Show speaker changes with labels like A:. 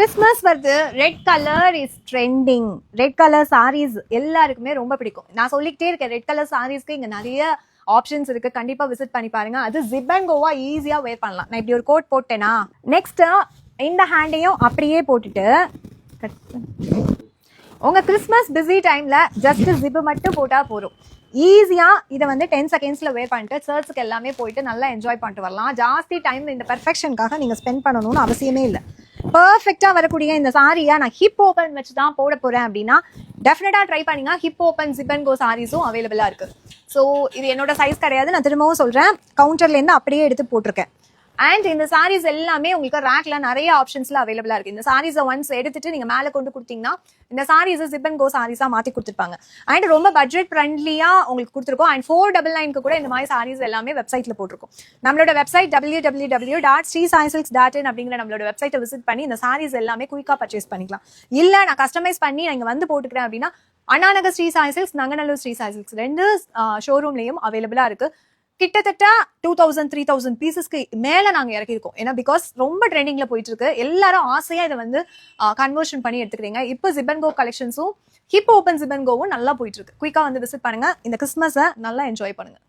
A: Christmas வருது. Red colour is trending. Red colour saris எல்லாருக்குமே ரொம்ப பிடிக்கும். நான் சொல்லிக்கிட்டே இருக்கேன், ரெட் கலர் சாரீஸ்க்கு இங்க நிறைய ஆப்ஷன்ஸ் இருக்கு. கண்டிப்பா விசிட் பண்ணி பாருங்க. அது ஜிப் அண்ட் கோவா ஈஸியா வேர் பண்ணலாம். நான் இப்படி ஒரு கோட் போட்டேனா, நெக்ஸ்ட் இந்த ஹேண்டையும் அப்படியே போட்டுட்டு உங்க கிறிஸ்மஸ் பிஸி டைம்ல ஜஸ்ட் ஜிப் மட்டும் போட்டா போதும். ஈஸியா இதை வந்து 10 செகண்ட்ஸ்ல வேர் பண்ணிட்டு சர்ச்சுக்கு எல்லாமே போயிட்டு நல்லா என்ஜாய் பண்ணிட்டு வரலாம். ஜாஸ்தி டைம் இந்த பெர்ஃபெக்ஷனுக்காக நீங்க ஸ்பெண்ட் பண்ணணும்னு அவசியமே இல்லை. பர்ஃபெக்டா வரக்கூடிய இந்த சாரியா நான் ஹிப் ஓப்பன் வச்சு தான் போட போறேன் அப்படின்னா டெஃபினட்டா ட்ரை பண்ணீங்க. ஹிப் ஓப்பன் ஜிப் அண்ட் கோ சாரீஸும் அவைலபிளா இருக்கு. ஸோ இது என்னோட சைஸ் கிடையாது, நான் திரும்பவும் சொல்றேன். கவுண்டர்ல இருந்து அப்படியே எடுத்து போட்டிருக்கேன். அண்ட் இந்த சாரீஸ் எல்லாமே உங்களுக்கு ரேக்ல நிறைய ஆப்ஷன்ஸ்ல அவைலபிளா இருக்கு. இந்த சாரீஸை ஒன்ஸ் எடுத்துட்டு நீங்க மேல கொண்டு கொடுத்தீங்கன்னா இந்த சாரீஸ் ஜிப் அண்ட் கோ சாரீஸா மாத்தி கொடுத்துருப்பாங்க. அண்ட் ரொம்ப பட்ஜெட் ஃப்ரெண்ட்லியா உங்களுக்கு கொடுத்துருக்கோம். அண்ட் 499 கூட இந்த மாதிரி சாரீஸ் எல்லாமே வெப்சைட்ல போட்டிருக்கோம். நம்மளோட வெப்சைட் www.sreesaisilks.in அப்படிங்கிற நம்மளோட வெப்சைட்டை விசிட் பண்ணி இந்த சாரீஸ் எல்லாமே குயிக்கா பர்ச்சேஸ் பண்ணிக்கலாம். இல்ல நான் கஸ்டமைஸ் பண்ணி நான் இங்க வந்து போட்டுக்கிறேன் அப்படின்னா அண்ணாநகர் ஸ்ரீ சாய் சில்க்ஸ், நங்கநல்லூர் ஸ்ரீ சாய் சில்க்ஸ் ரெண்டு ஷோரூம்லயும் அவைலபிளா இருக்கு. கிட்டத்தட்ட 2000-3000 பீசஸ்க்கு மேல நாங்க இறக்கிருக்கோம். ஏன்னா பிகாஸ் ரொம்ப ட்ரெண்டிங்ல போயிட்டு இருக்கு. எல்லாரும் ஆசையா இதை வந்து கன்வர்ஷன் பண்ணி எடுத்துக்கிறீங்க. இப்போ ஜிப் அண்ட் கோ கலெக்ஷன்ஸும் ஹிப் ஓப்பன் ஜிப் அண்ட் கோவும் நல்லா போயிட்டு இருக்கு. குயிக்கா வந்து விசிட் பண்ணுங்க. இந்த கிறிஸ்மஸை நல்லா என்ஜாய் பண்ணுங்க.